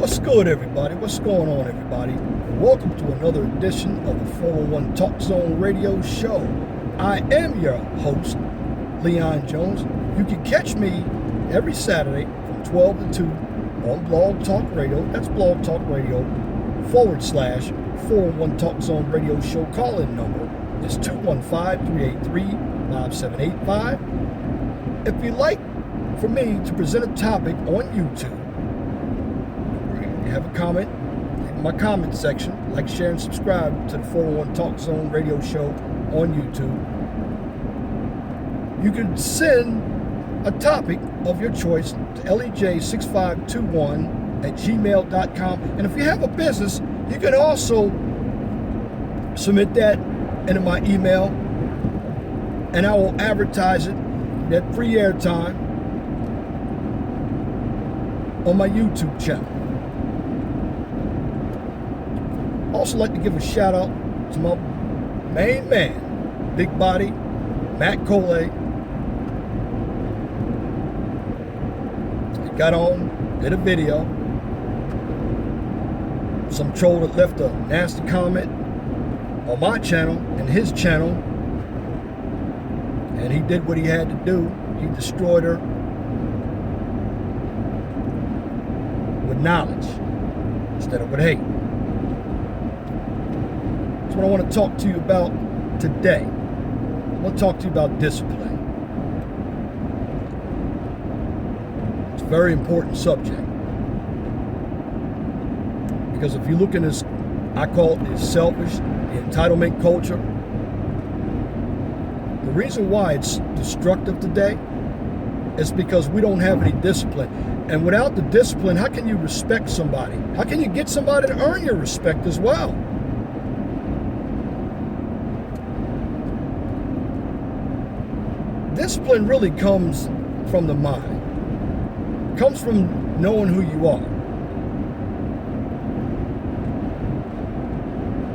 What's good, everybody? What's going on, everybody? Welcome to another edition of the 401 Talk Zone Radio Show. I am your host, Leon Jones. You can catch me every Saturday from 12 to 2 on Blog Talk Radio. That's Blog Talk Radio / 401 Talk Zone Radio Show call-in number. It's 215-383-5785. If you'd like for me to present a topic on YouTube, have a comment in my comment section, like, share, and subscribe to the 401 Talk Zone Radio Show on YouTube. You can send a topic of your choice to lej6521@gmail.com. And if you have a business, you can also submit that into my email, and I will advertise it, that free airtime, on my YouTube channel. Also like to give a shout out to my main man, Big Body, Matt Coley. He got on, did a video. Some troll that left a nasty comment on my channel and his channel, and he did what he had to do. He destroyed her with knowledge instead of with hate. That's what I want to talk to you about today. I want to talk to you about discipline. It's a very important subject, because if you look in this, I call it the selfish, the entitlement culture. The reason why it's destructive today is because we don't have any discipline. And without the discipline, how can you respect somebody? How can you get somebody to earn your respect as well? Discipline really comes from the mind. It comes from knowing who you are.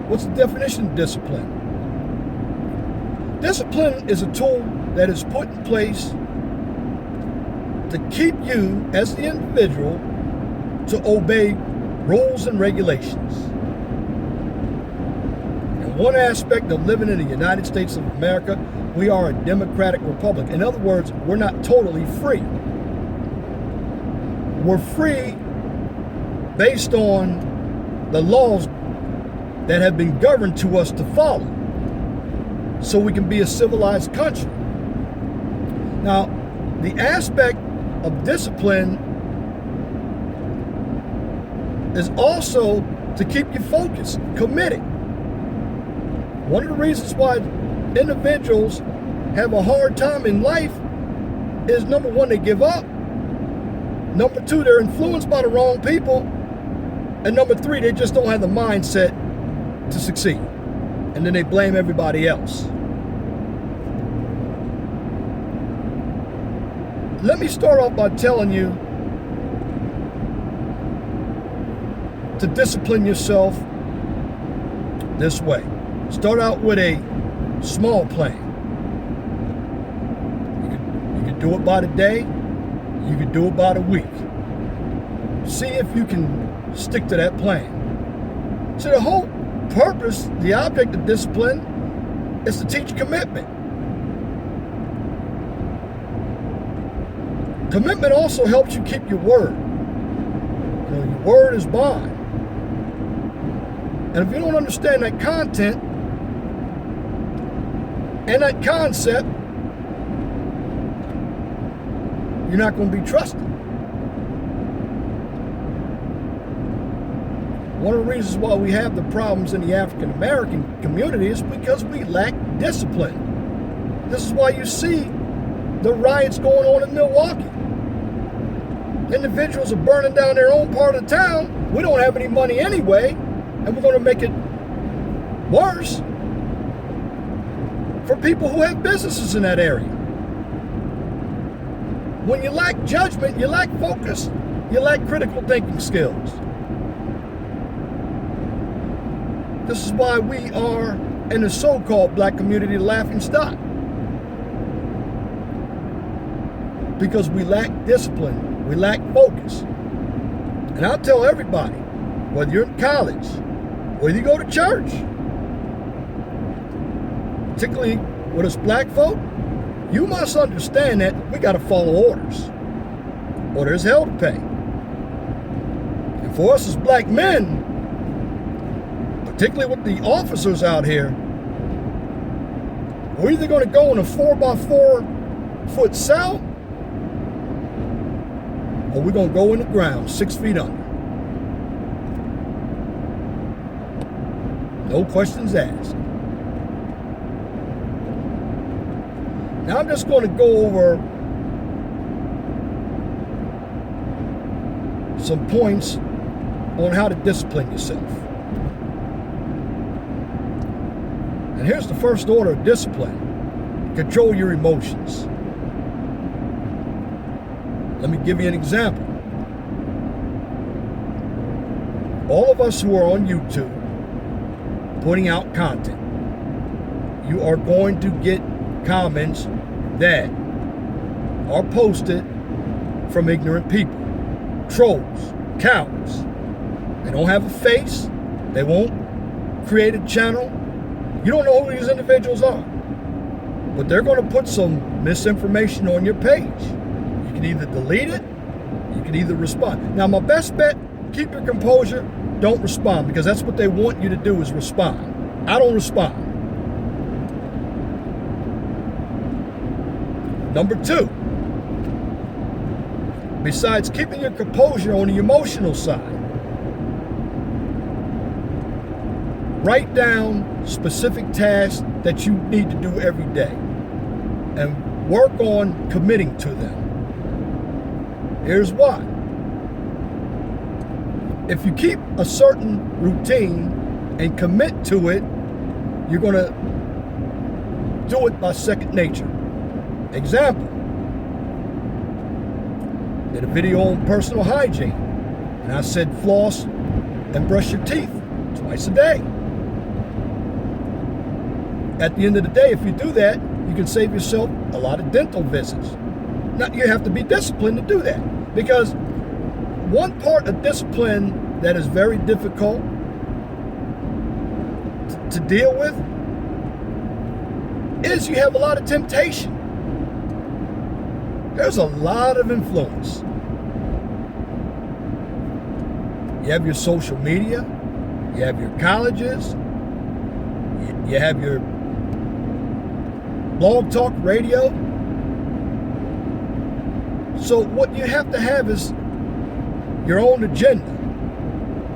What's the definition of discipline? Discipline is a tool that is put in place to keep you as the individual to obey rules and regulations. And one aspect of living in the United States of America, we are a democratic republic. In other words, we're not totally free. We're free based on the laws that have been governed to us to follow, so we can be a civilized country. Now, the aspect of discipline is also to keep you focused, committed. One of the reasons why individuals have a hard time in life is, number one, they give up. Number two, they're influenced by the wrong people. And number three, they just don't have the mindset to succeed. And then they blame everybody else. Let me start off by telling you to discipline yourself this way. Start out with a small plan. You can do it by the day. You can do it by the week. See if you can stick to that plan. So the whole purpose, the object of discipline, is to teach commitment. Commitment also helps you keep your word. You know, your word is bond. And if you don't understand that content and that concept, you're not going to be trusted. One of the reasons why we have the problems in the African American community is because we lack discipline. This is why you see the riots going on in Milwaukee. Individuals are burning down their own part of town. We don't have any money anyway, and we're going to make it worse for people who have businesses in that area. When you lack judgment, you lack focus, you lack critical thinking skills. This is why we are, in the so-called black community, the laughing stock. Because we lack discipline, we lack focus. And I'll tell everybody, whether you're in college, whether you go to church, particularly with us black folk, you must understand that we got to follow orders, or there's hell to pay. And for us as black men, particularly with the officers out here, we're either going to go in a 4x4 cell, or we're going to go in the ground 6 feet under. No questions asked. Now I'm just going to go over some points on how to discipline yourself. And here's the first order of discipline. Control your emotions. Let me give you an example. All of us who are on YouTube putting out content, you are going to get comments that are posted from ignorant people, trolls, cowards. They don't have a face. They won't create a channel. You don't know who these individuals are, but they're going to put some misinformation on your page. You can either delete it, you can either respond. Now, my best bet, keep your composure, don't respond, because that's what they want you to do, is respond. I don't respond. Number 2, besides keeping your composure on the emotional side, write down specific tasks that you need to do every day and work on committing to them. Here's why. If you keep a certain routine and commit to it, you're going to do it by second nature. Example, did a video on personal hygiene, and I said floss and brush your teeth twice a day. At the end of the day, if you do that, you can save yourself a lot of dental visits. Now, you have to be disciplined to do that, because one part of discipline that is very difficult to deal with is you have a lot of temptation. There's a lot of influence. You have your social media, you have your colleges, you have your blog talk radio. So what you have to have is your own agenda,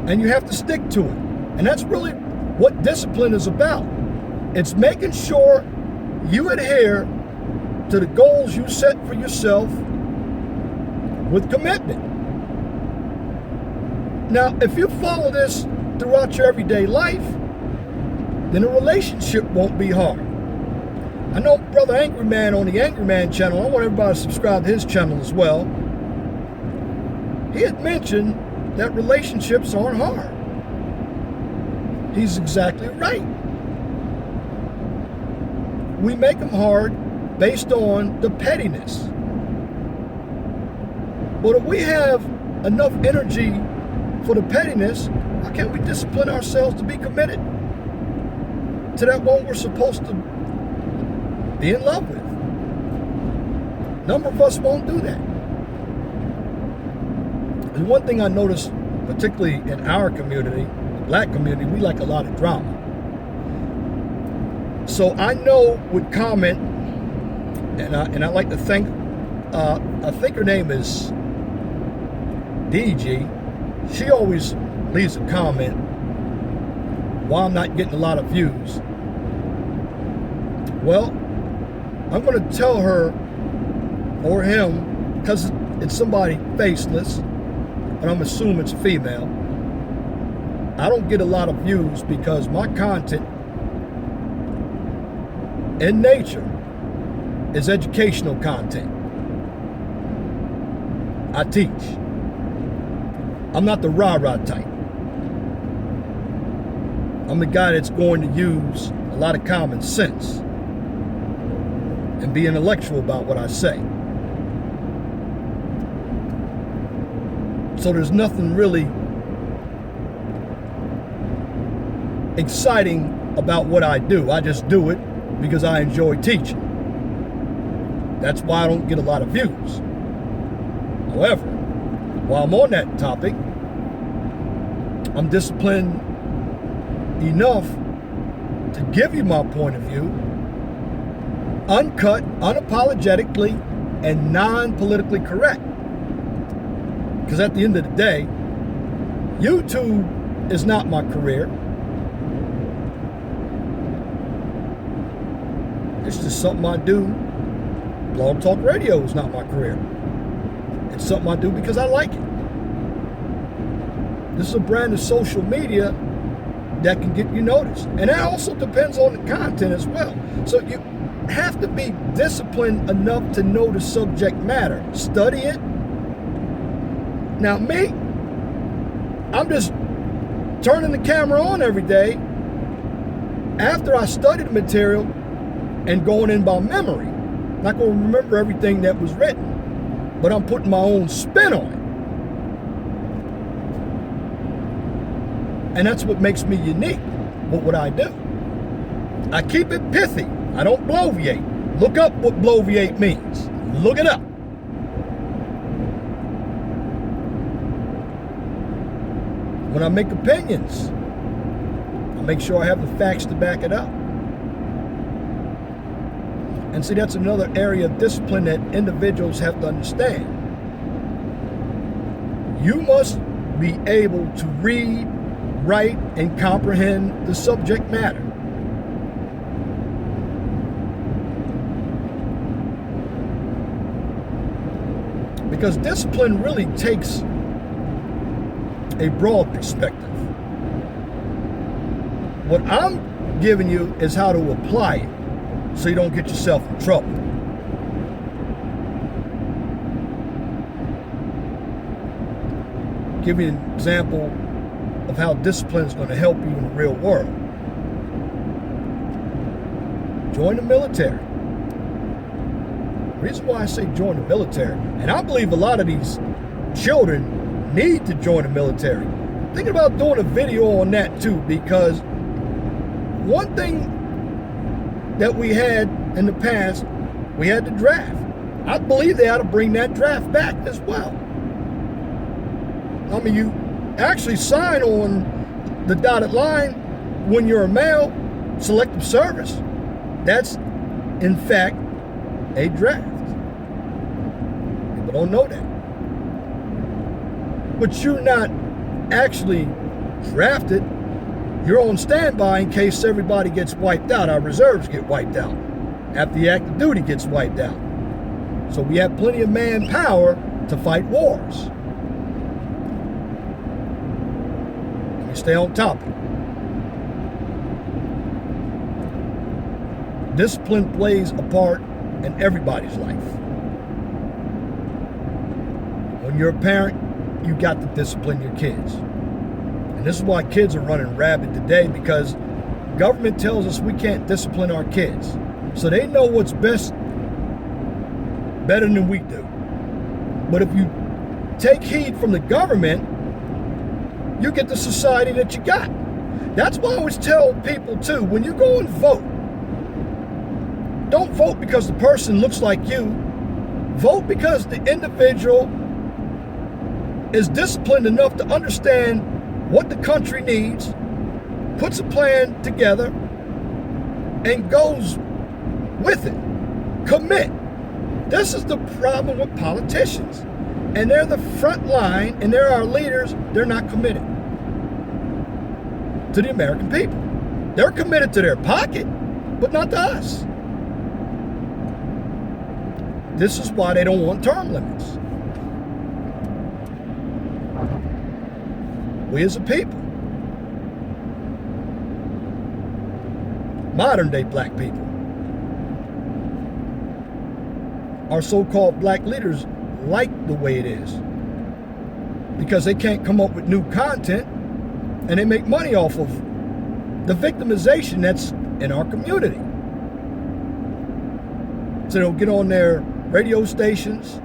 and you have to stick to it. And that's really what discipline is about. It's making sure you adhere to the goals you set for yourself with commitment. Now, if you follow this throughout your everyday life, then a relationship won't be hard. I know Brother Angry Man on the Angry Man channel, I want everybody to subscribe to his channel as well. He had mentioned that relationships aren't hard. He's exactly right. We make them hard based on the pettiness. But if we have enough energy for the pettiness, why can't we discipline ourselves to be committed to that one we're supposed to be in love with? A number of us won't do that. And one thing I noticed, particularly in our community, the black community, we like a lot of drama. So I know with comment, and I like to thank, I think her name is DG. She always leaves a comment why I'm not getting a lot of views. Well, I'm going to tell her or him, because it's somebody faceless, and I'm assuming it's female. I don't get a lot of views because my content in nature is educational content. I teach. I'm not the rah-rah type. I'm the guy that's going to use a lot of common sense and be intellectual about what I say. So there's nothing really exciting about what I do. I just do it because I enjoy teaching. That's why I don't get a lot of views. However, while I'm on that topic, I'm disciplined enough to give you my point of view, uncut, unapologetically, and non-politically correct. Because at the end of the day, YouTube is not my career. It's just something I do. Blog Talk Radio is not my career. It's something I do because I like it. This is a brand of social media that can get you noticed. And that also depends on the content as well. So you have to be disciplined enough to know the subject matter. Study it. Now me, I'm just turning the camera on every day after I study the material and going in by memory. Not going to remember everything that was written, but I'm putting my own spin on it. And that's what makes me unique with what I do. I keep it pithy. I don't bloviate. Look up what bloviate means. Look it up. When I make opinions, I make sure I have the facts to back it up. And see, that's another area of discipline that individuals have to understand. You must be able to read, write, and comprehend the subject matter. Because discipline really takes a broad perspective. What I'm giving you is how to apply it so you don't get yourself in trouble. Give you an example of how discipline is going to help you in the real world. Join the military. The reason why I say join the military, and I believe a lot of these children need to join the military. Thinking about doing a video on that too, because one thing that we had in the past, we had the draft. I believe they ought to bring that draft back as well. I mean, you actually sign on the dotted line when you're a male, selective service. That's, in fact, a draft. People don't know that. But you're not actually drafted. You're on standby in case everybody gets wiped out. Our reserves get wiped out. After the active duty gets wiped out. So we have plenty of manpower to fight wars. Let me stay on topic. Discipline plays a part in everybody's life. When you're a parent, you got to discipline your kids. And this is why kids are running rabid today, because government tells us we can't discipline our kids. So they know what's best better than we do. But if you take heed from the government, you get the society that you got. That's why I always tell people too, when you go and vote, don't vote because the person looks like you. Vote because the individual is disciplined enough to understand what the country needs, puts a plan together, and goes with it. Commit. This is the problem with politicians. And they're the front line, and they're our leaders. They're not committed to the American people. They're committed to their pocket, but not to us. This is why they don't want term limits. We as a people, modern day black people, our so-called black leaders like the way it is because they can't come up with new content and they make money off of the victimization that's in our community. So they'll get on their radio stations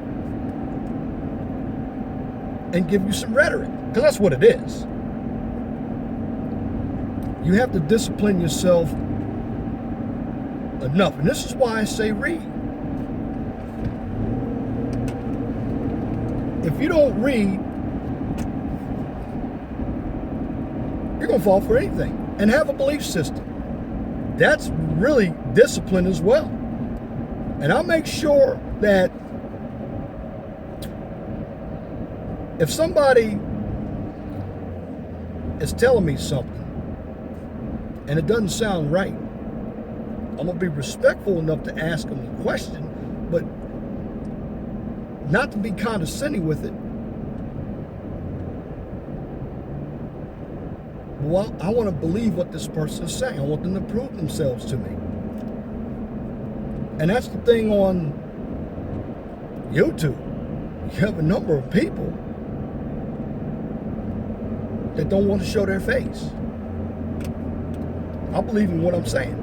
and give you some rhetoric, because that's what it is. You have to discipline yourself enough. And this is why I say read. If you don't read, you're going to fall for anything. And have a belief system. That's really discipline as well. And I'll make sure that if somebody is telling me something and it doesn't sound right, I'm going to be respectful enough to ask them the question, but not to be condescending with it. Well, I want to believe what this person is saying. I want them to prove themselves to me. And that's the thing on YouTube. You have a number of people that don't want to show their face. I believe in what I'm saying.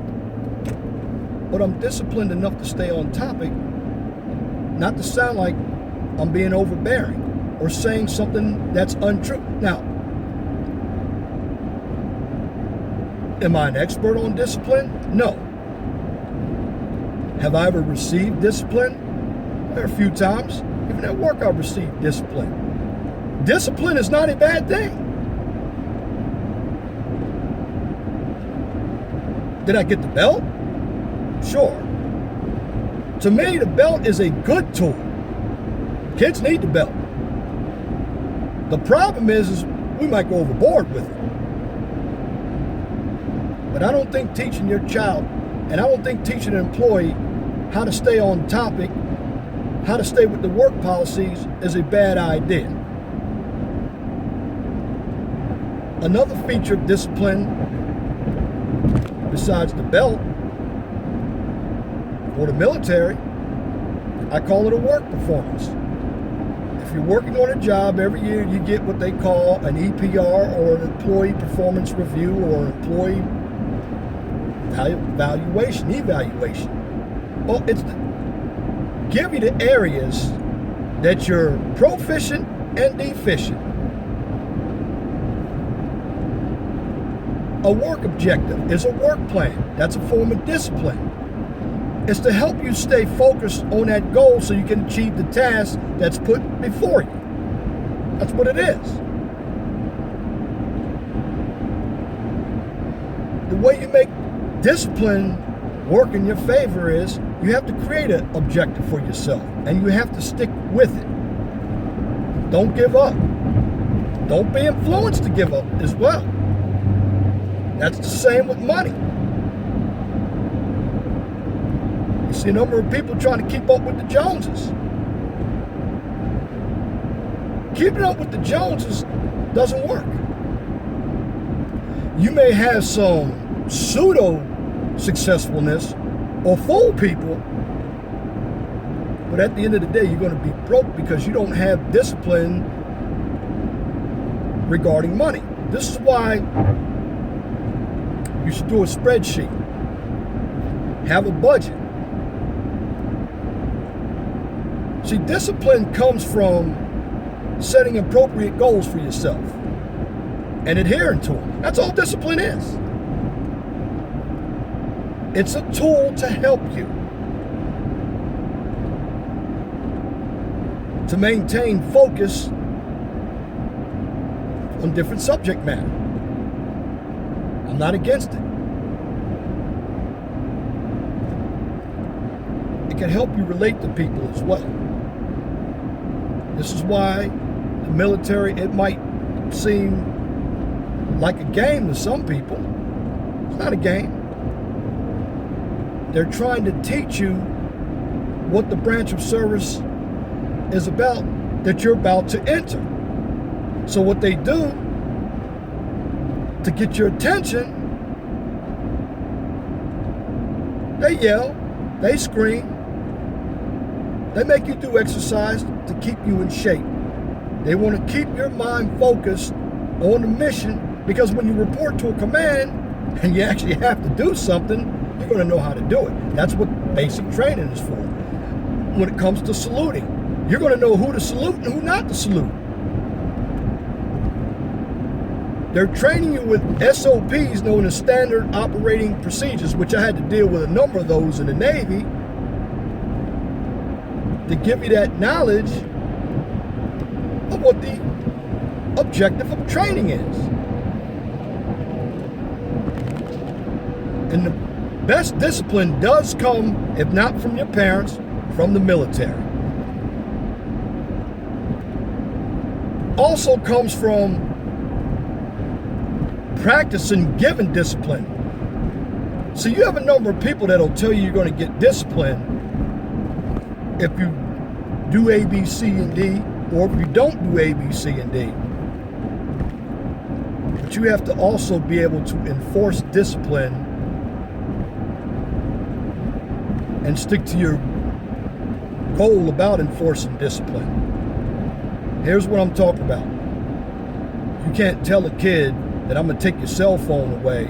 But I'm disciplined enough to stay on topic, not to sound like I'm being overbearing or saying something that's untrue. Now, am I an expert on discipline? No. Have I ever received discipline? There are a few times. Even at work, I've received discipline. Discipline is not a bad thing. Did I get the belt? Sure. To me, the belt is a good tool. Kids need the belt. The problem is we might go overboard with it. But I don't think teaching your child, and I don't think teaching an employee how to stay on topic, how to stay with the work policies is a bad idea. Another feature of discipline, besides the belt or the military, I call it a work performance. If you're working on a job, every year you get what they call an EPR, or an employee performance review, or employee evaluation. Well, it's to give you the areas that you're proficient and deficient. A work objective is a work plan. That's a form of discipline. It's to help you stay focused on that goal so you can achieve the task that's put before you. That's what it is. The way you make discipline work in your favor is you have to create an objective for yourself, and you have to stick with it. Don't give up. Don't be influenced to give up as well. That's the same with money. You see a number of people trying to keep up with the Joneses. Keeping up with the Joneses doesn't work. You may have some pseudo successfulness or fool people, but at the end of the day, you're going to be broke because you don't have discipline regarding money. This is why you should do a spreadsheet, have a budget. See, discipline comes from setting appropriate goals for yourself and adhering to them. That's all discipline is. It's a tool to help you to maintain focus on different subject matter. I'm not against it. It can help you relate to people as well. This is why the military, it might seem like a game to some people. It's not a game. They're trying to teach you what the branch of service is about that you're about to enter. So what they do to get your attention, they yell, they scream, they make you do exercise to keep you in shape. They want to keep your mind focused on the mission, because when you report to a command and you actually have to do something, you're going to know how to do it. That's what basic training is for. When it comes to saluting, you're going to know who to salute and who not to salute. They're training you with SOPs, known as standard operating procedures, which I had to deal with a number of those in the Navy, to give you that knowledge of what the objective of training is. And the best discipline does come, if not from your parents, from the military. Also comes from practicing giving discipline. So you have a number of people that'll tell you you're going to get discipline if you do A, B, C, and D, or if you don't do A, B, C, and D. But you have to also be able to enforce discipline and stick to your goal about enforcing discipline. Here's what I'm talking about. You can't tell a kid that I'm going to take your cell phone away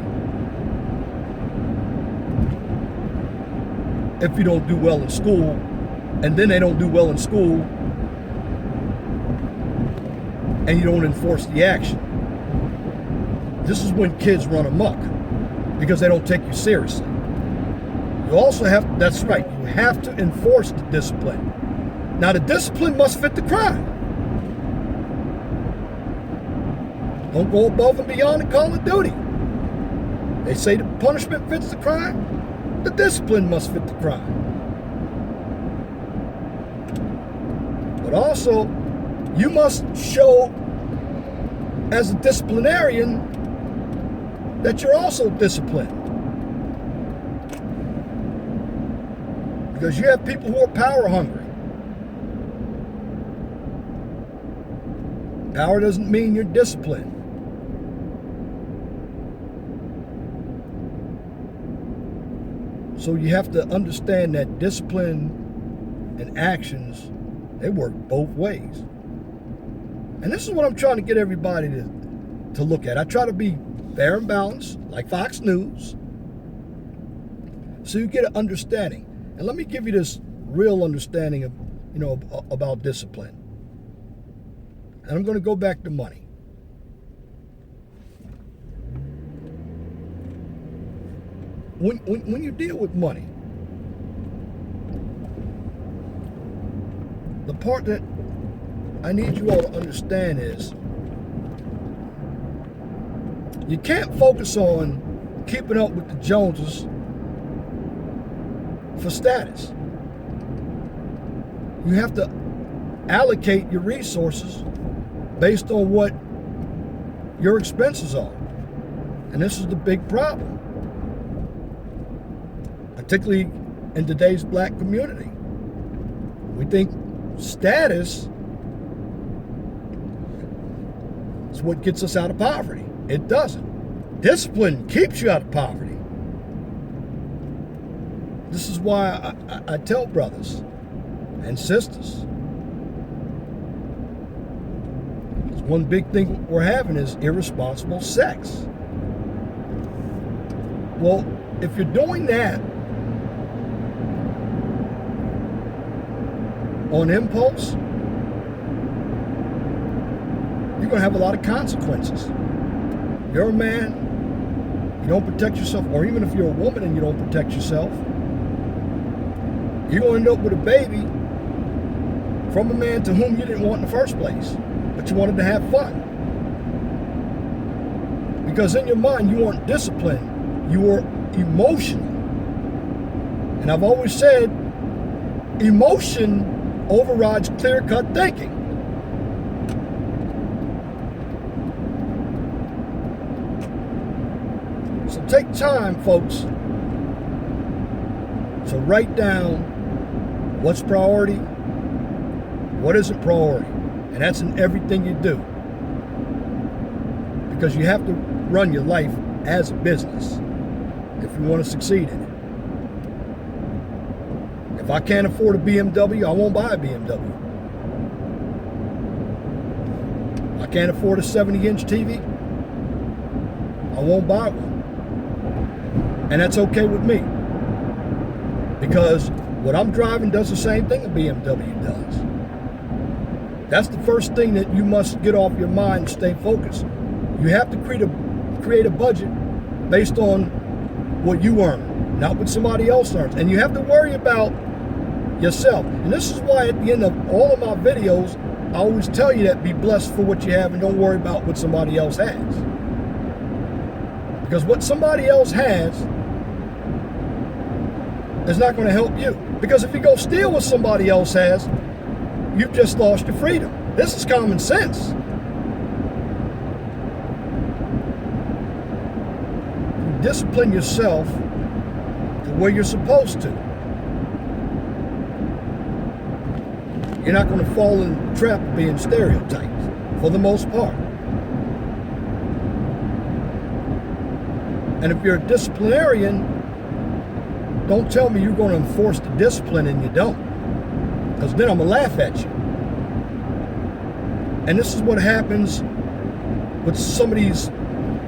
if you don't do well in school, and then they don't do well in school, and you don't enforce the action. This is when kids run amok, because they don't take you seriously. You also have, that's right, you have to enforce the discipline. Now the discipline must fit the crime. Don't go above and beyond the call of duty. They say the punishment fits the crime. The discipline must fit the crime. But also, you must show as a disciplinarian that you're also disciplined. Because you have people who are power hungry. Power doesn't mean you're disciplined. So you have to understand that discipline and actions, they work both ways. And this is what I'm trying to get everybody to look at. I try to be fair and balanced, like Fox News, so you get an understanding. And let me give you this real understanding of, about discipline. And I'm going to go back to money. When you deal with money, the part that I need you all to understand is you can't focus on keeping up with the Joneses for status. You have to allocate your resources based on what your expenses are. And this is the big problem, particularly in today's black community. We think status is what gets us out of poverty. It doesn't. Discipline keeps you out of poverty. This is why I tell brothers and sisters, one big thing we're having is irresponsible sex. Well, if you're doing that on impulse, you're going to have a lot of consequences. You're a man, you don't protect yourself, or even if you're a woman and you don't protect yourself, you're going to end up with a baby from a man to whom you didn't want in the first place, but you wanted to have fun. Because in your mind, you weren't disciplined, you were emotional. And I've always said, emotion overrides clear-cut thinking. So take time, folks, to write down what's priority, what isn't priority. And that's in everything you do. Because you have to run your life as a business if you want to succeed in it. If I can't afford a BMW, I won't buy a BMW. If I can't afford a 70-inch TV, I won't buy one. And that's okay with me. Because what I'm driving does the same thing a BMW does. That's the first thing that you must get off your mind and stay focused. You have to create a budget based on what you earn, not what somebody else earns. And you have to worry about yourself. And this is why at the end of all of my videos, I always tell you that be blessed for what you have and don't worry about what somebody else has. Because what somebody else has is not going to help you. Because if you go steal what somebody else has, you've just lost your freedom. This is common sense. You discipline yourself the way you're supposed to. You're not going to fall in the trap of being stereotyped, for the most part. And if you're a disciplinarian, don't tell me you're going to enforce the discipline and you don't. Because then I'm going to laugh at you. And this is what happens with some of these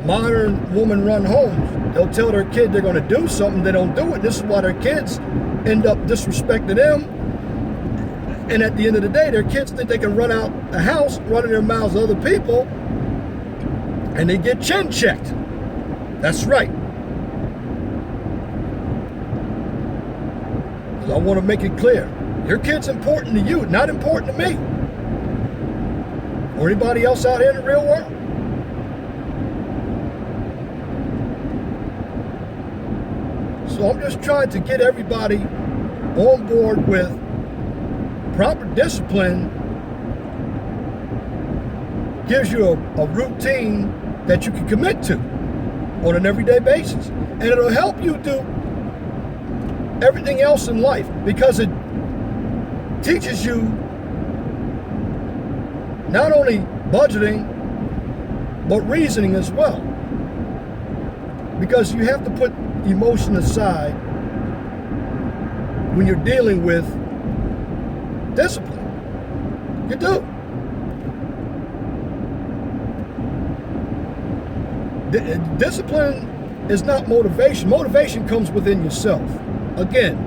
modern woman-run homes. They'll tell their kid they're going to do something, they don't do it. This is why their kids end up disrespecting them. And at the end of the day, their kids think they can run out the house, running their mouths at other people, and they get chin checked. That's right. Because I want to make it clear. Your kid's important to you, not important to me. Or anybody else out here in the real world. So I'm just trying to get everybody on board with proper discipline. Gives you a routine that you can commit to on an everyday basis. And it'll help you do everything else in life because it teaches you not only budgeting, but reasoning as well. Because you have to put emotion aside when you're dealing with discipline. You do. Discipline is not motivation. Motivation comes within yourself. Again,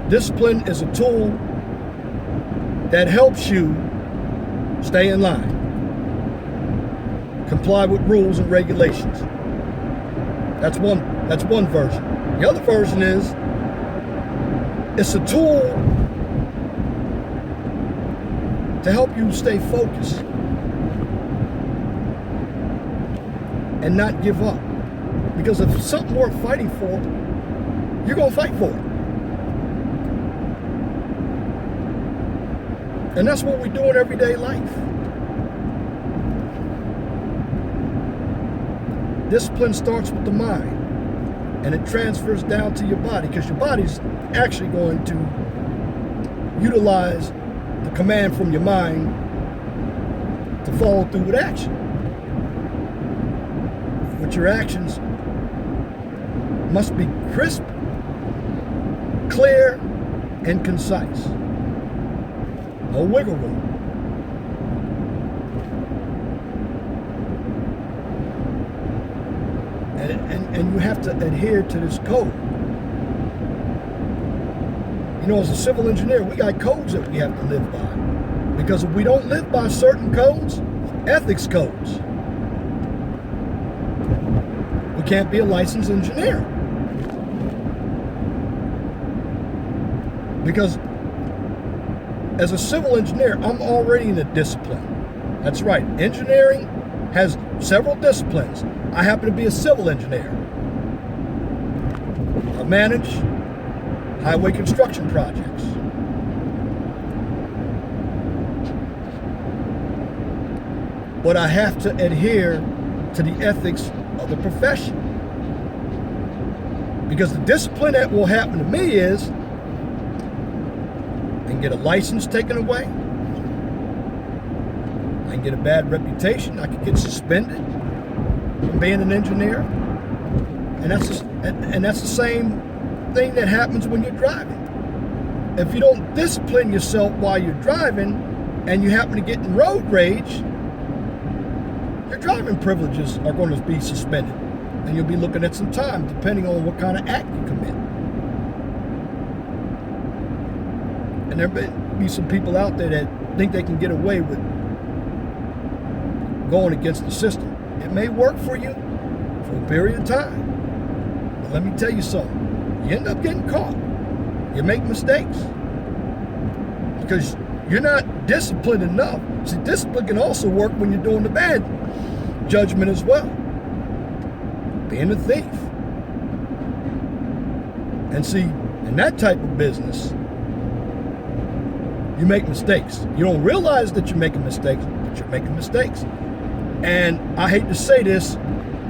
discipline is a tool that helps you stay in line, comply with rules and regulations. That's one version. The other version is it's a tool to help you stay focused and not give up. Because if it's something worth fighting for, you're going to fight for it. And that's what we do in everyday life. Discipline starts with the mind, and it transfers down to your body, because your body's actually going to utilize the command from your mind to follow through with action. But your actions must be crisp, clear, and concise. No wiggle room. And you have to adhere to this code. You know, as a civil engineer, we got codes that we have to live by. Because if we don't live by certain codes, ethics codes, we can't be a licensed engineer. Because as a civil engineer, I'm already in a discipline. That's right. Engineering has several disciplines. I happen to be a civil engineer. I manage highway construction projects. But I have to adhere to the ethics of the profession. Because the discipline that will happen to me is I can get a license taken away. I can get a bad reputation. I can get suspended from being an engineer. And that's the same thing that happens when you're driving. If you don't discipline yourself while you're driving and you happen to get in road rage, your driving privileges are going to be suspended. And you'll be looking at some time depending on what kind of act you commit. And there may be some people out there that think they can get away with going against the system. It may work for you for a period of time. But let me tell you something. You end up getting caught. You make mistakes. Because you're not disciplined enough. See, discipline can also work when you're doing the bad judgment as well. Being a thief. And see, in that type of business, you make mistakes. You don't realize that you're making mistakes, but you're making mistakes. And I hate to say this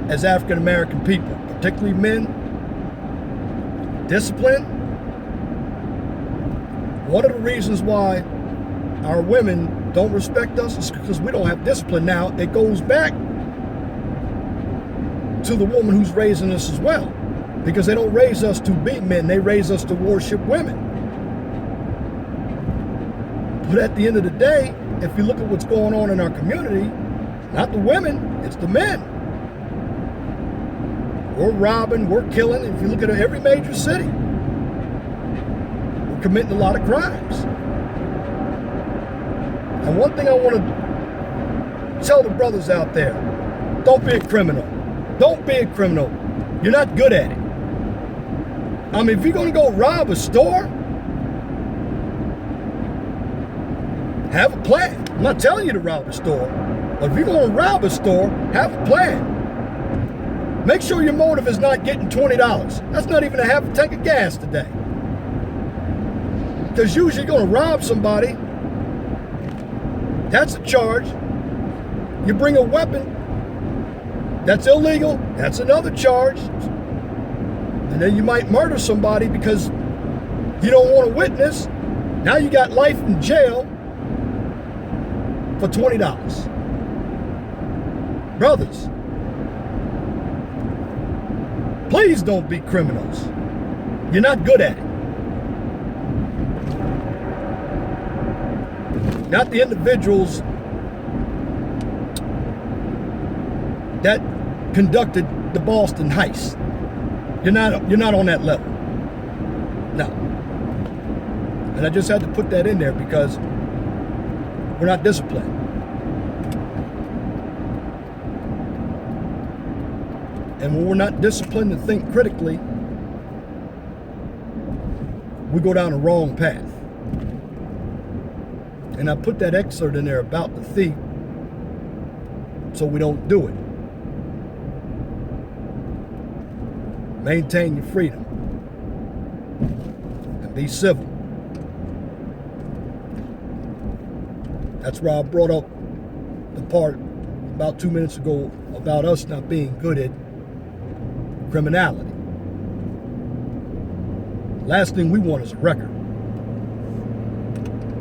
as African American people, particularly men, discipline. One of the reasons why our women don't respect us is because we don't have discipline. Now, it goes back to the woman who's raising us as well, because they don't raise us to be men, they raise us to worship women. But at the end of the day, if you look at what's going on in our community, not the women, it's the men. We're robbing, we're killing. If you look at every major city, we're committing a lot of crimes. And one thing I want to tell the brothers out there, don't be a criminal. Don't be a criminal. You're not good at it. I mean, if you're going to go rob a store, have a plan. I'm not telling you to rob a store, but if you're going to rob a store, have a plan. Make sure your motive is not getting $20. That's not even a half a tank of gas today. Because usually you're going to rob somebody. That's a charge. You bring a weapon. That's illegal. That's another charge. And then you might murder somebody because you don't want to witness. Now you got life in jail for $20. Brothers, please don't be criminals. You're not good at it. Not the individuals that conducted the Boston heist. You're not on that level. No. And I just had to put that in there because we're not disciplined. And when we're not disciplined to think critically, we go down the wrong path. And I put that excerpt in there about the thief so we don't do it. Maintain your freedom and be civil. That's why I brought up the part about 2 minutes ago about us not being good at criminality. Last thing we want is a record.